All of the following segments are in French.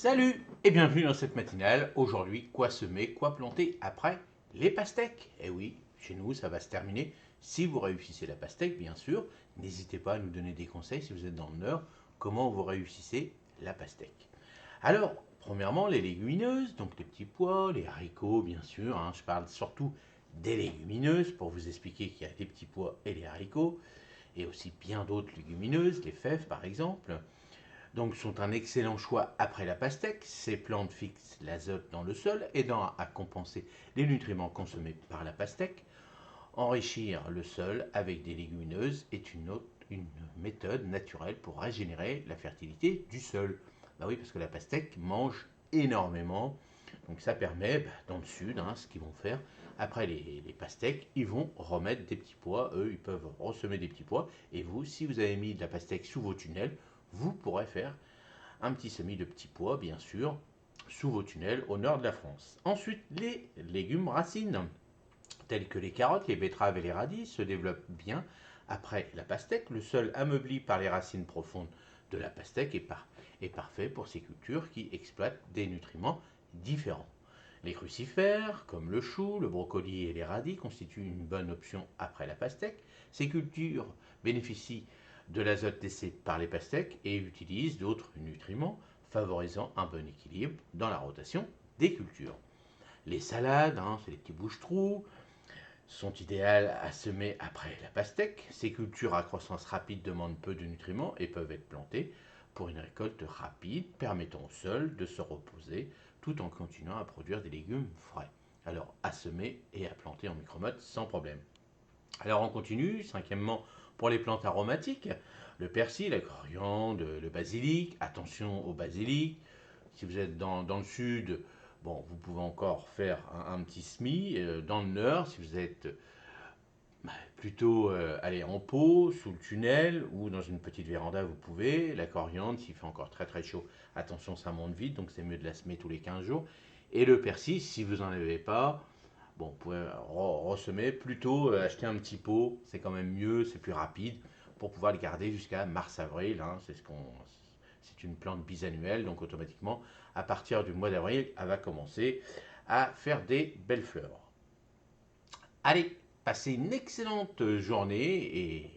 Salut et bienvenue dans cette matinale. Aujourd'hui, quoi semer, quoi planter après les pastèques? Eh oui, chez nous, ça va se terminer. Si vous réussissez la pastèque, bien sûr, n'hésitez pas à nous donner des conseils si vous êtes dans le Nord, comment vous réussissez la pastèque. Alors, premièrement, les légumineuses, donc les petits pois, les haricots, bien sûr. Je parle surtout des légumineuses pour vous expliquer qu'il y a les petits pois et les haricots, et aussi bien d'autres légumineuses, les fèves par exemple. Donc sont un excellent choix après la pastèque. Ces plantes fixent l'azote dans le sol, aidant à compenser les nutriments consommés par la pastèque. Enrichir le sol avec des légumineuses est une méthode naturelle pour régénérer la fertilité du sol. Bah oui, parce que la pastèque mange énormément. Donc ça permet, dans le sud, ce qu'ils vont faire, après les pastèques, ils vont remettre des petits pois. Eux, ils peuvent ressemer des petits pois. Et vous, si vous avez mis de la pastèque sous vos tunnels, vous pourrez faire un petit semis de petits pois, bien sûr, sous vos tunnels au nord de la France. Ensuite, les légumes racines, tels que les carottes, les betteraves et les radis, se développent bien après la pastèque. Le sol ameubli par les racines profondes de la pastèque est parfait pour ces cultures qui exploitent des nutriments différents. Les crucifères, comme le chou, le brocoli et les radis, constituent une bonne option après la pastèque. Ces cultures bénéficient de l'azote laissé par les pastèques et utilisent d'autres nutriments, favorisant un bon équilibre dans la rotation des cultures. Les salades, c'est les petits bouche-trous, sont idéales à semer après la pastèque. Ces cultures à croissance rapide demandent peu de nutriments et peuvent être plantées pour une récolte rapide, permettant au sol de se reposer tout en continuant à produire des légumes frais. Alors à semer et à planter en micromode sans problème. Alors on continue, cinquièmement, pour les plantes aromatiques, le persil, la coriandre, le basilic, attention au basilic. Si vous êtes dans le sud, bon, vous pouvez encore faire un petit semis. Dans le nord, si vous êtes plutôt allez, en pot, sous le tunnel ou dans une petite véranda, vous pouvez. La coriandre, s'il fait encore très très chaud, attention, ça monte vite, donc c'est mieux de la semer tous les 15 jours. Et le persil, si vous n'en avez pas, bon, vous pouvez ressemer, plutôt acheter un petit pot, c'est quand même mieux, c'est plus rapide, pour pouvoir le garder jusqu'à mars-avril. C'est une plante bisannuelle, donc automatiquement, à partir du mois d'avril, elle va commencer à faire des belles fleurs. Allez, passez une excellente journée et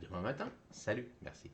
demain matin. Salut, merci.